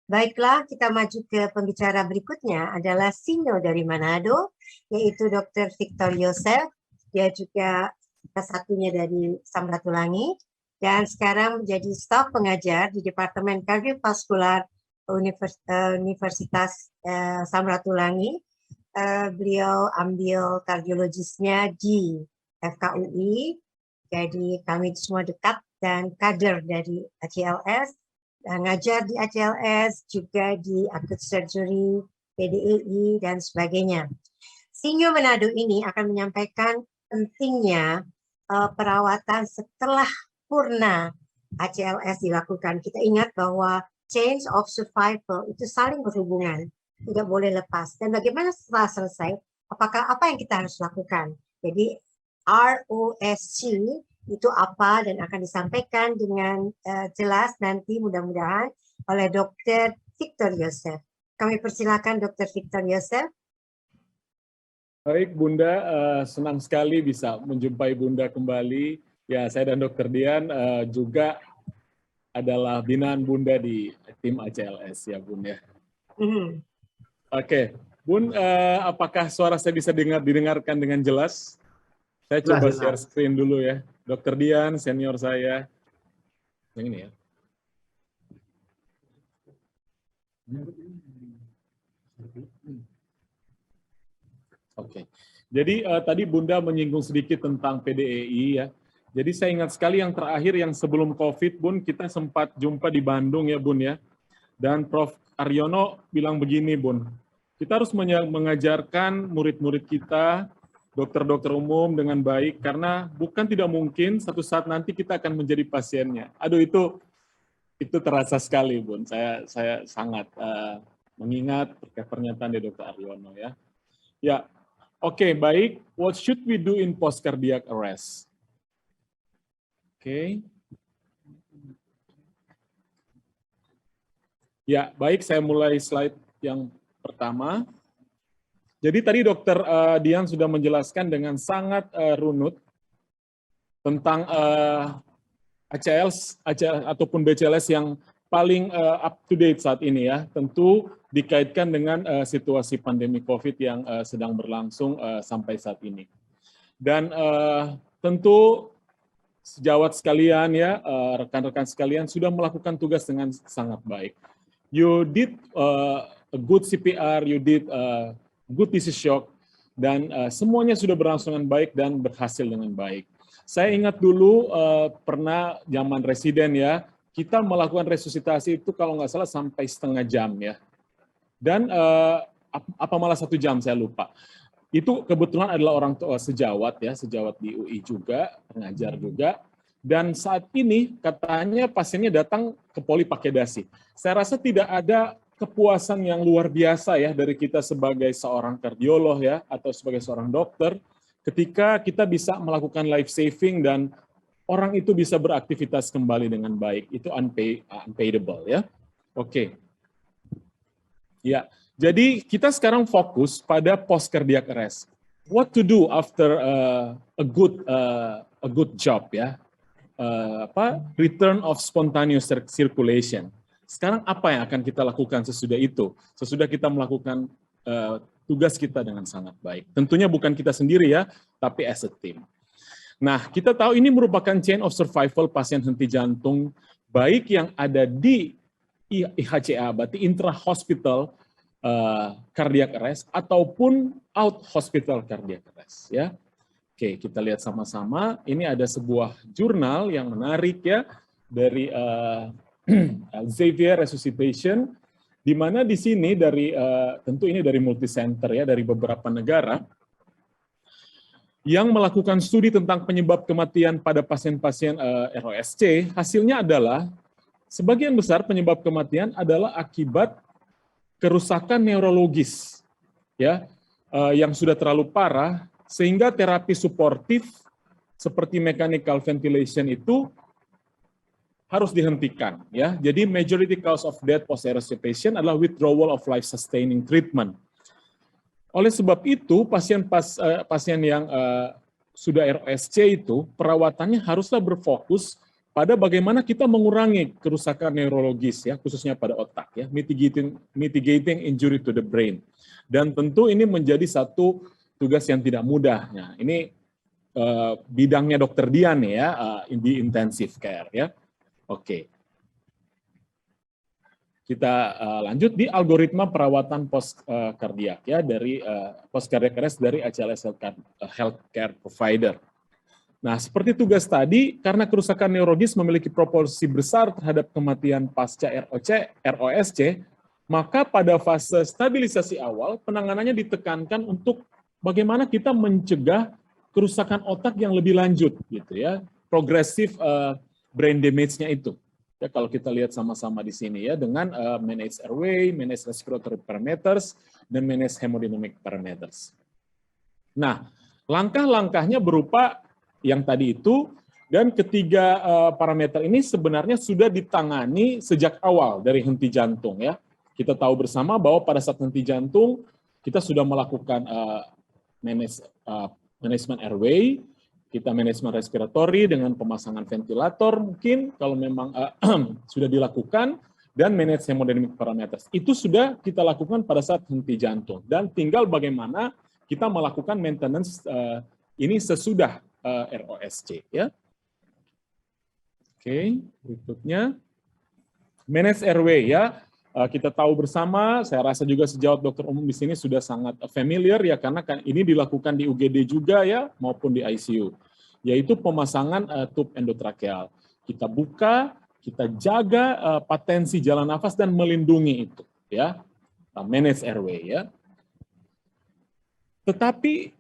Baiklah, kita maju ke pembicara berikutnya adalah Sinyo dari Manado, yaitu Dr. Victor Yosef. Dia juga salah satunya dari Samratulangi dan sekarang menjadi staf pengajar di Departemen Kardiovaskular Universitas Samratulangi. Beliau ambil kardiologisnya di FKUI, jadi kami semua dekat dan kader dari ACLS. Ngajar di ACLS, juga di Acute Surgery, PDEI, dan sebagainya. Sinyo Manado ini akan menyampaikan pentingnya perawatan setelah purna ACLS dilakukan. Kita ingat bahwa change of survival itu saling berhubungan, tidak boleh lepas. Dan bagaimana setelah selesai, apakah apa yang kita harus lakukan? Jadi ROSC itu apa dan akan disampaikan dengan jelas nanti mudah-mudahan oleh Dr. Victor Yosef. Kami persilakan Dr. Victor Yosef. Baik Bunda, senang sekali bisa menjumpai Bunda kembali. Ya, saya dan Dr. Dian juga adalah binaan Bunda di tim ACLS ya Bunda. Oke, Bun, apakah suara saya bisa didengarkan dengan jelas? Saya coba share screen dulu ya. Dr. Dian, senior saya. Yang ini ya. Oke. Jadi tadi Bunda menyinggung sedikit tentang PDEI ya. Jadi saya ingat sekali yang terakhir yang sebelum COVID, Bun, kita sempat jumpa di Bandung ya, Bun ya. Dan Prof. Aryono bilang begini, Bun. Kita harus mengajarkan murid-murid kita, dokter-dokter umum dengan baik, karena bukan tidak mungkin satu saat nanti kita akan menjadi pasiennya. Aduh, itu terasa sekali, Bun. Saya sangat mengingat pernyataan dari Dr. Aryono ya. Ya, oke, baik. What should we do in post cardiac arrest? Oke. Ya, baik. Saya mulai slide yang pertama. Jadi tadi Dr. Dian sudah menjelaskan dengan sangat runut tentang ACLS ataupun BCLS yang paling up to date saat ini ya. Tentu dikaitkan dengan situasi pandemi COVID yang sedang berlangsung sampai saat ini. Dan tentu sejawat sekalian ya, rekan-rekan sekalian sudah melakukan tugas dengan sangat baik. You did a good CPR, you did good disease shock, dan semuanya sudah berlangsung dengan baik dan berhasil dengan baik. Saya ingat dulu pernah zaman residen ya, kita melakukan resusitasi itu kalau nggak salah sampai setengah jam ya. Dan apa malah 1 jam saya lupa. Itu kebetulan adalah orang tua sejawat ya, sejawat di UI juga, pengajar juga. Dan saat ini katanya pasiennya datang ke poli pakai dasi. Saya rasa tidak ada kepuasan yang luar biasa ya dari kita sebagai seorang kardiolog ya atau sebagai seorang dokter ketika kita bisa melakukan life saving dan orang itu bisa beraktivitas kembali dengan baik. Itu unpayable ya. Oke. Ya. Jadi kita sekarang fokus pada post cardiac arrest. What to do after a good job ya. Return of spontaneous circulation. Sekarang apa yang akan kita lakukan sesudah itu? Sesudah kita melakukan tugas kita dengan sangat baik. Tentunya bukan kita sendiri ya, tapi as a team. Nah, kita tahu ini merupakan chain of survival pasien henti jantung, baik yang ada di IHCA, berarti intra-hospital cardiac arrest, ataupun out-hospital cardiac arrest. Ya. Oke, kita lihat sama-sama. Ini ada sebuah jurnal yang menarik ya, dari Xavier Resuscitation, di mana di sini dari tentu ini dari multicenter ya, dari beberapa negara yang melakukan studi tentang penyebab kematian pada pasien-pasien ROSC. Hasilnya adalah sebagian besar penyebab kematian adalah akibat kerusakan neurologis ya, yang sudah terlalu parah sehingga terapi suportif seperti mechanical ventilation itu harus dihentikan ya. Jadi majority cause of death post ROSC patient adalah withdrawal of life sustaining treatment. Oleh sebab itu pasien yang sudah ROSC itu perawatannya haruslah berfokus pada bagaimana kita mengurangi kerusakan neurologis ya, khususnya pada otak ya, mitigating injury to the brain. Dan tentu ini menjadi satu tugas yang tidak mudah. Nah, ini bidangnya Dr. Dian ya, di intensive care ya. Oke. Kita lanjut di algoritma perawatan post kardiak ya, dari post cardiac arrest dari ACLS healthcare provider. Nah, seperti tugas tadi, karena kerusakan neurologis memiliki proporsi besar terhadap kematian pasca ROSC, maka pada fase stabilisasi awal, penanganannya ditekankan untuk bagaimana kita mencegah kerusakan otak yang lebih lanjut, gitu ya, progressive brain damage-nya itu. Ya, kalau kita lihat sama-sama di sini ya, dengan manage airway, manage respiratory parameters, dan manage hemodynamic parameters. Nah, langkah-langkahnya berupa yang tadi itu, dan ketiga parameter ini sebenarnya sudah ditangani sejak awal dari henti jantung ya. Kita tahu bersama bahwa pada saat henti jantung kita sudah melakukan manajemen airway, kita manajemen respiratory dengan pemasangan ventilator mungkin kalau memang sudah dilakukan, dan manage hemodynamic parameters. Itu sudah kita lakukan pada saat henti jantung, dan tinggal bagaimana kita melakukan maintenance ini sesudah ROSC ya. Oke, berikutnya manage airway ya. Kita tahu bersama, saya rasa juga sejawat dokter umum di sini sudah sangat familiar ya, karena kan ini dilakukan di UGD juga ya, maupun di ICU, yaitu pemasangan tube endotrakeal. Kita buka, kita jaga patensi jalan nafas dan melindungi itu ya, manage airway ya. Tetapi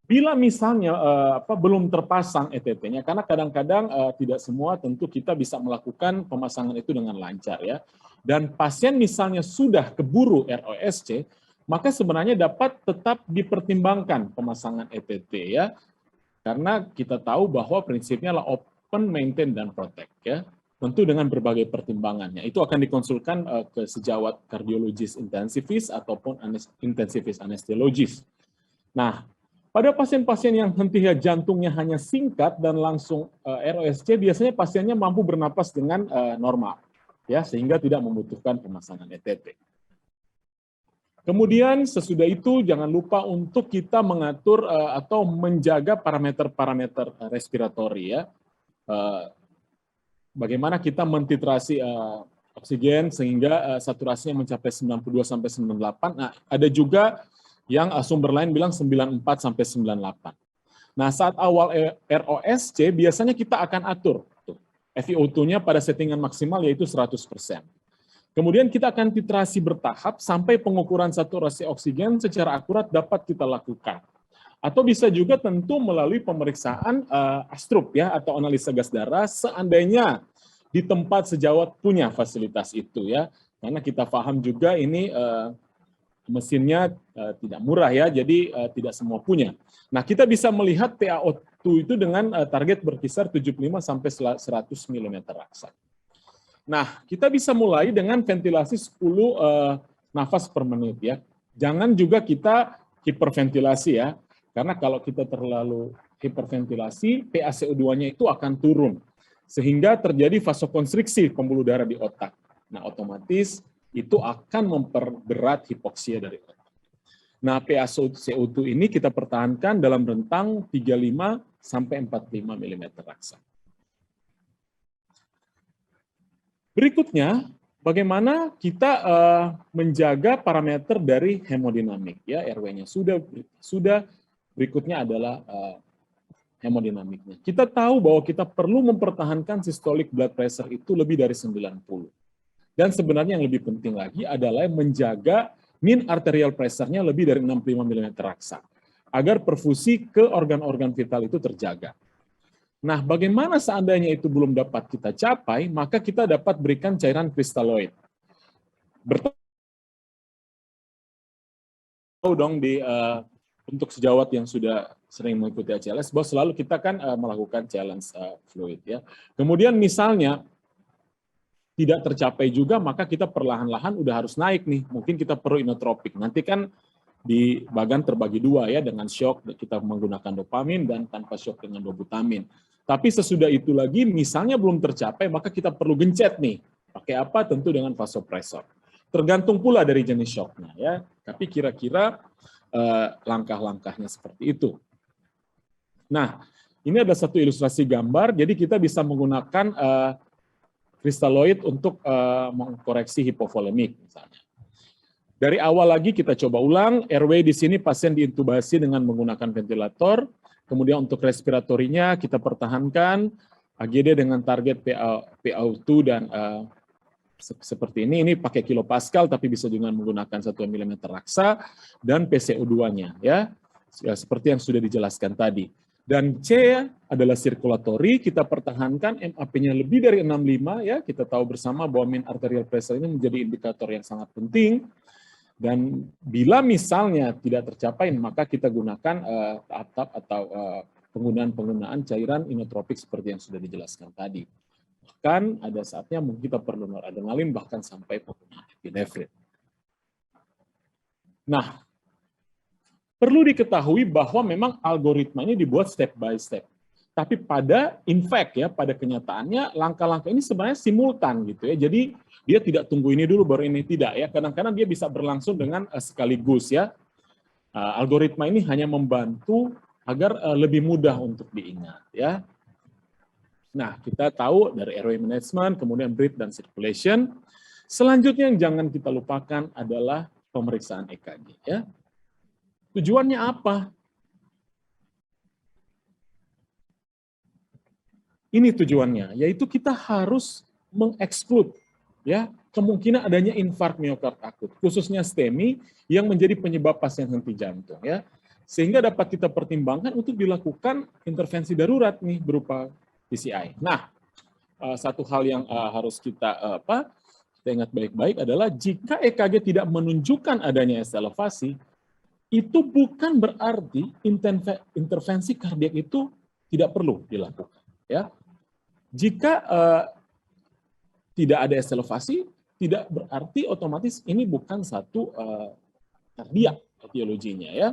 bila misalnya belum terpasang ETT-nya, karena kadang-kadang tidak semua tentu kita bisa melakukan pemasangan itu dengan lancar ya. Dan pasien misalnya sudah keburu ROSC, maka sebenarnya dapat tetap dipertimbangkan pemasangan ETT ya. Karena kita tahu bahwa prinsipnya adalah open, maintain, dan protect ya. Tentu dengan berbagai pertimbangannya. Itu akan dikonsulkan ke sejawat kardiologis intensivis ataupun intensivis anestesiologis. Nah, pada pasien-pasien yang henti jantungnya hanya singkat dan langsung ROSC, biasanya pasiennya mampu bernapas dengan normal, ya, sehingga tidak membutuhkan pemasangan ETT. Kemudian sesudah itu jangan lupa untuk kita mengatur atau menjaga parameter-parameter respiratori ya. Bagaimana kita mentitrasi oksigen sehingga saturasinya mencapai 92 sampai 98. Nah, ada juga yang sumber lain bilang 94 sampai 98. Nah, saat awal ROSC biasanya kita akan atur FiO2-nya pada settingan maksimal yaitu 100%. Kemudian kita akan titrasi bertahap sampai pengukuran saturasi oksigen secara akurat dapat kita lakukan. Atau bisa juga tentu melalui pemeriksaan astrup ya, atau analisa gas darah seandainya di tempat sejawat punya fasilitas itu ya. Karena kita paham juga ini mesinnya tidak murah ya, jadi tidak semua punya. Nah, kita bisa melihat PaO2 itu dengan target berkisar 75 sampai 100 mm raksa. Nah, kita bisa mulai dengan ventilasi 10 nafas per menit ya. Jangan juga kita hiperventilasi ya, karena kalau kita terlalu hiperventilasi, PaCO2-nya itu akan turun, sehingga terjadi vasokonstriksi pembuluh darah di otak. Nah, otomatis itu akan memperberat hipoksia dari otak. Nah, PaCO2 ini kita pertahankan dalam rentang 35 sampai 45 mm raksa. Berikutnya, bagaimana kita menjaga parameter dari hemodinamik ya, RW-nya sudah berikutnya adalah hemodinamiknya. Kita tahu bahwa kita perlu mempertahankan systolic blood pressure itu lebih dari 90. Dan sebenarnya yang lebih penting lagi adalah menjaga mean arterial pressure-nya lebih dari 65 mm raksa, agar perfusi ke organ-organ vital itu terjaga. Nah, bagaimana seandainya itu belum dapat kita capai, maka kita dapat berikan cairan kristaloid. Bertahu dong untuk sejawat yang sudah sering mengikuti ACLS, bahwa selalu kita kan melakukan challenge fluid ya. Kemudian misalnya tidak tercapai juga, maka kita perlahan-lahan udah harus naik nih. Mungkin kita perlu inotropik. Nanti kan di bagan terbagi dua ya, dengan shock kita menggunakan dopamin dan tanpa shock dengan dobutamin. Tapi sesudah itu lagi, misalnya belum tercapai, maka kita perlu gencet nih. Pakai apa? Tentu dengan vasopresor. Tergantung pula dari jenis shocknya, ya. Tapi kira-kira langkah-langkahnya seperti itu. Nah, ini ada satu ilustrasi gambar. Jadi kita bisa menggunakan kristaloid untuk mengkoreksi hipovolemik, misalnya. Dari awal lagi kita coba ulang, airway di sini pasien diintubasi dengan menggunakan ventilator, kemudian untuk respiratorinya kita pertahankan, AGD dengan target PaO2 dan seperti ini pakai kilopascal tapi bisa juga menggunakan 1 mm raksa, dan PCO2-nya, ya seperti yang sudah dijelaskan tadi. Dan C adalah sirkulatori, kita pertahankan MAP-nya lebih dari 65, ya kita tahu bersama bahwa mean arterial pressure ini menjadi indikator yang sangat penting. Dan bila misalnya tidak tercapai, maka kita gunakan tahap-tahap atau penggunaan cairan inotropik seperti yang sudah dijelaskan tadi. Bahkan ada saatnya mungkin kita perlu noradrenalin, bahkan sampai penggunaan epinefrin. Nah, perlu diketahui bahwa memang algoritma ini dibuat step by step. Tapi pada pada kenyataannya langkah-langkah ini sebenarnya simultan gitu ya. Jadi dia tidak tunggu ini dulu baru ini, tidak ya. Kadang-kadang dia bisa berlangsung dengan sekaligus ya. Algoritma ini hanya membantu agar lebih mudah untuk diingat ya. Nah, kita tahu dari airway management, kemudian breath dan circulation. Selanjutnya yang jangan kita lupakan adalah pemeriksaan EKG ya. Tujuannya apa? Ini tujuannya, yaitu kita harus mengeksklud ya kemungkinan adanya infark miokard akut, khususnya STEMI yang menjadi penyebab pasien henti jantung ya. Sehingga dapat kita pertimbangkan untuk dilakukan intervensi darurat nih berupa PCI. Nah, satu hal yang harus kita ingat baik-baik adalah jika EKG tidak menunjukkan adanya ST elevasi, itu bukan berarti intervensi kardiak itu tidak perlu dilakukan ya. Jika tidak ada ST elevasi, tidak berarti otomatis ini bukan satu kardiak etiologinya ya.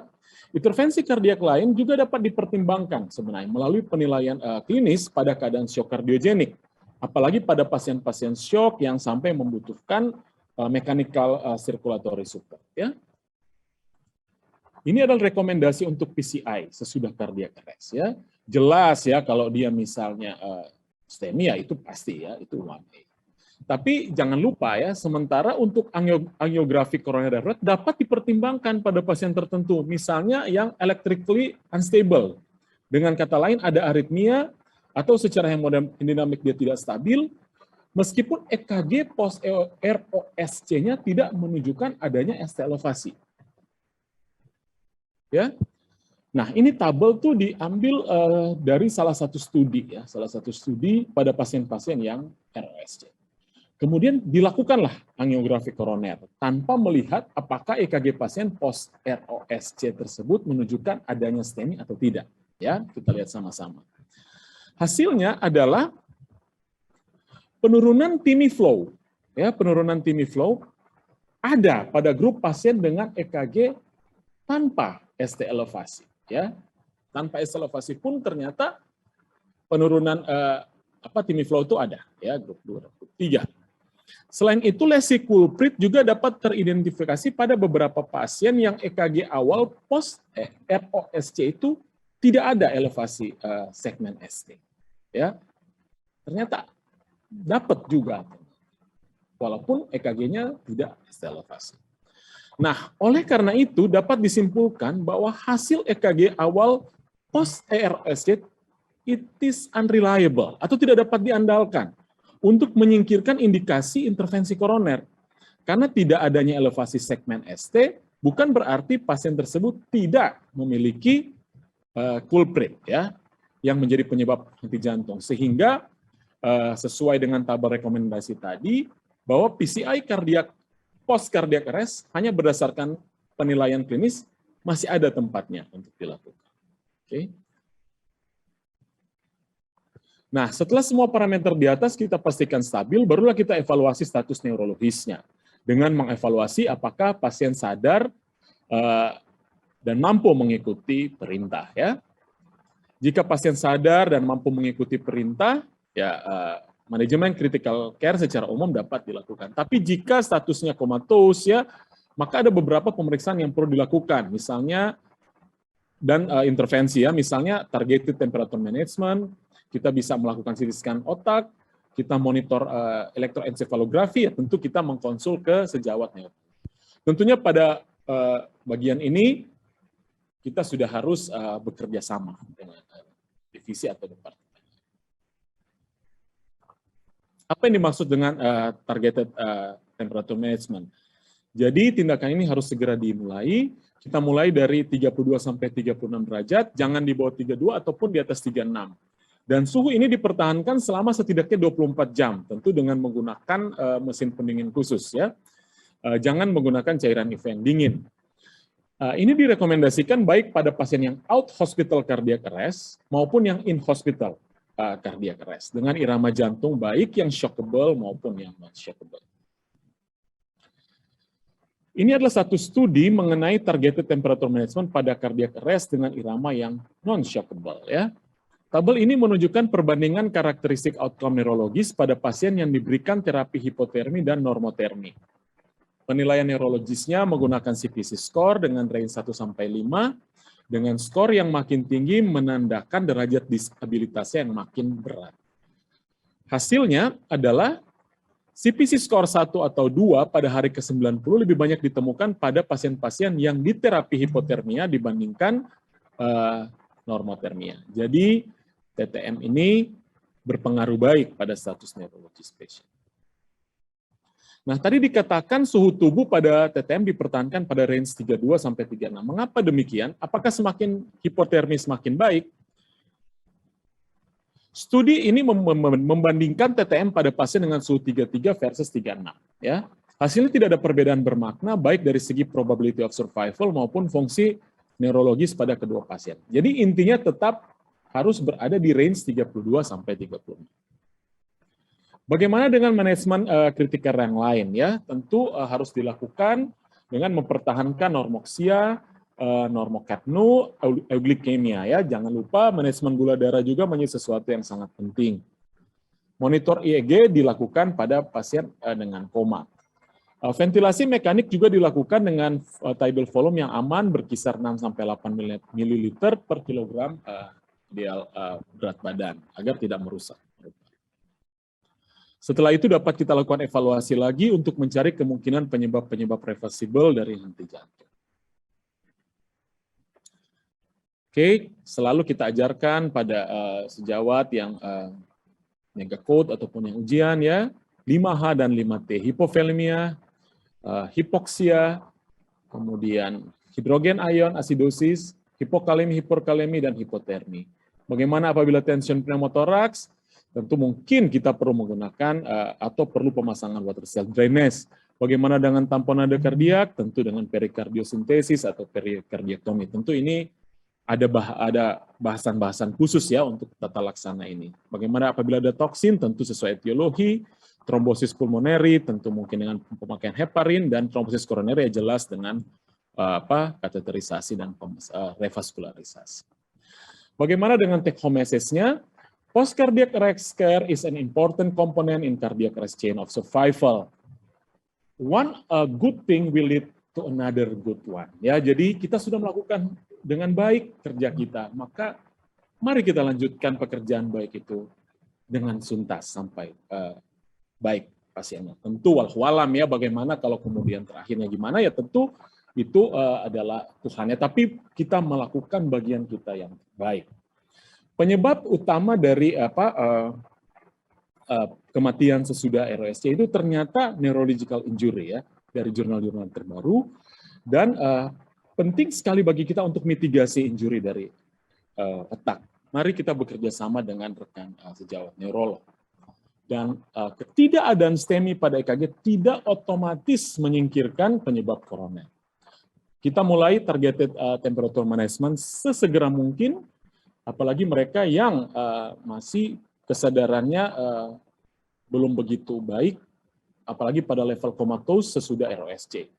Intervensi kardiak lain juga dapat dipertimbangkan sebenarnya melalui penilaian klinis pada keadaan shock kardiogenik, apalagi pada pasien-pasien shock yang sampai membutuhkan mechanical circulatory support ya. Ini adalah rekomendasi untuk PCI sesudah cardiac arrest ya. Jelas ya kalau dia misalnya STEMI ya itu pasti ya, itu 1A. Tapi jangan lupa ya, sementara untuk angiografi koroner darurat dapat dipertimbangkan pada pasien tertentu, misalnya yang electrically unstable. Dengan kata lain ada aritmia atau secara hemodinamik dia tidak stabil, meskipun EKG post ROSC-nya tidak menunjukkan adanya ST elevasi. Ya. Nah, ini tabel tuh diambil dari salah satu studi ya, salah satu studi pada pasien-pasien yang ROSC. Kemudian dilakukanlah angiografi koroner tanpa melihat apakah EKG pasien post ROSC tersebut menunjukkan adanya STEMI atau tidak. Ya, kita lihat sama-sama. Hasilnya adalah penurunan TIMI flow. Ya, penurunan TIMI flow ada pada grup pasien dengan EKG tanpa ST elevasi. Ya, tanpa ST elevasi pun ternyata penurunan TIMI flow itu ada. Ya, grup 2 dan grup 3. Selain itu, lesi kulprit juga dapat teridentifikasi pada beberapa pasien yang EKG awal post ROSC itu tidak ada elevasi segmen ST. Ya, ternyata dapat juga, walaupun EKG-nya tidak ST elevasi. Nah, oleh karena itu dapat disimpulkan bahwa hasil EKG awal post ROSC it is unreliable atau tidak dapat diandalkan untuk menyingkirkan indikasi intervensi koroner. Karena tidak adanya elevasi segmen ST, bukan berarti pasien tersebut tidak memiliki kulprit ya, yang menjadi penyebab henti jantung. Sehingga sesuai dengan tabel rekomendasi tadi, bahwa PCI kardiak post cardiac arrest hanya berdasarkan penilaian klinis masih ada tempatnya untuk dilakukan. Oke. Nah, setelah semua parameter di atas kita pastikan stabil, barulah kita evaluasi status neurologisnya dengan mengevaluasi apakah pasien sadar dan mampu mengikuti perintah. Ya. Jika pasien sadar dan mampu mengikuti perintah, ya manajemen critical care secara umum dapat dilakukan. Tapi jika statusnya komatos, ya, maka ada beberapa pemeriksaan yang perlu dilakukan, misalnya dan intervensi, ya, misalnya targeted temperature management, kita bisa melakukan CT scan otak, kita monitor elektroencephalografi, ya, tentu kita mengkonsul ke sejawat neuro. Tentunya pada bagian ini kita sudah harus bekerja sama dengan divisi atau departemen. Apa yang dimaksud dengan targeted temperature management? Jadi tindakan ini harus segera dimulai. Kita mulai dari 32 sampai 36 derajat, jangan di bawah 32 ataupun di atas 36. Dan suhu ini dipertahankan selama setidaknya 24 jam, tentu dengan menggunakan mesin pendingin khusus, ya. Jangan menggunakan cairan IV yang dingin. Ini direkomendasikan baik pada pasien yang out hospital cardiac arrest maupun yang in hospital cardiac arrest dengan irama jantung baik yang shockable maupun yang non shockable. Ini adalah satu studi mengenai targeted temperature management pada cardiac arrest dengan irama yang non shockable, ya. Tabel ini menunjukkan perbandingan karakteristik outcome neurologis pada pasien yang diberikan terapi hipotermi dan normotermi. Penilaian neurologisnya menggunakan CPC score dengan range 1 sampai 5, dengan skor yang makin tinggi menandakan derajat disabilitasnya yang makin berat. Hasilnya adalah CPC skor 1 atau 2 pada hari ke-90 lebih banyak ditemukan pada pasien-pasien yang diterapi hipotermia dibandingkan normotermia. Jadi TTM ini berpengaruh baik pada status neurologis pasien. Nah, tadi dikatakan suhu tubuh pada TTM dipertahankan pada range 32 sampai 36. Mengapa demikian? Apakah semakin hipotermi semakin baik? Studi ini membandingkan TTM pada pasien dengan suhu 33 versus 36. Ya. Hasilnya tidak ada perbedaan bermakna baik dari segi probability of survival maupun fungsi neurologis pada kedua pasien. Jadi intinya tetap harus berada di range 32 sampai 36. Bagaimana dengan manajemen kritikal yang lain, ya? Tentu harus dilakukan dengan mempertahankan normoksia, normokapnu, euglikemia, ya. Jangan lupa manajemen gula darah juga menjadi sesuatu yang sangat penting. Monitor IEG dilakukan pada pasien dengan koma. Ventilasi mekanik juga dilakukan dengan tidal volume yang aman berkisar 6 sampai 8 ml per kilogram ideal berat badan agar tidak merusak. Setelah itu dapat kita lakukan evaluasi lagi untuk mencari kemungkinan penyebab-penyebab reversible dari henti jantung. Oke, selalu kita ajarkan pada sejawat yang mega code ataupun yang ujian, ya, 5H dan 5T, hipovolemia, hipoksia, kemudian hidrogen ion asidosis, hipokalemi, hiperkalemi, dan hipotermi. Bagaimana apabila tension pneumotoraks? Tentu mungkin kita perlu menggunakan atau perlu pemasangan water cell drainage. Bagaimana dengan tamponade kardiak? Tentu dengan perikardiosintesis atau perikardiektomi. Tentu ini ada bahasan-bahasan khusus, ya, untuk tata laksana ini. Bagaimana apabila ada toksin? Tentu sesuai etiologi. Trombosis pulmoneri tentu mungkin dengan pemakaian heparin, dan trombosis koroneri jelas dengan kateterisasi dan revaskularisasi. Bagaimana dengan take home message-nya? Post-cardiac arrest care is an important component in cardiac arrest chain of survival. One good thing will lead to another good one. Ya, jadi kita sudah melakukan dengan baik kerja kita, maka mari kita lanjutkan pekerjaan baik itu dengan tuntas sampai baik pasiennya. Tentu walhalam, ya, bagaimana kalau kemudian terakhirnya gimana, ya tentu itu adalah Tuhannya, tapi kita melakukan bagian kita yang baik. Penyebab utama dari kematian sesudah ROSC itu ternyata neurological injury, ya, dari jurnal-jurnal terbaru, dan penting sekali bagi kita untuk mitigasi injury dari otak. Mari kita bekerja sama dengan rekan sejawat neurolog. Dan ketidakadaan STEMI pada EKG tidak otomatis menyingkirkan penyebab koroner. Kita mulai targeted temperature management sesegera mungkin, apalagi mereka yang masih kesadarannya belum begitu baik, apalagi pada level komatos sesudah ROSC.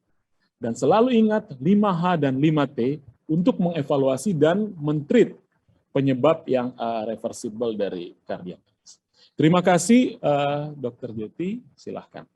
Dan selalu ingat 5H dan 5T untuk mengevaluasi dan men-treat penyebab yang reversible dari cardiac arrest. Terima kasih, Dr. Jeti, silahkan.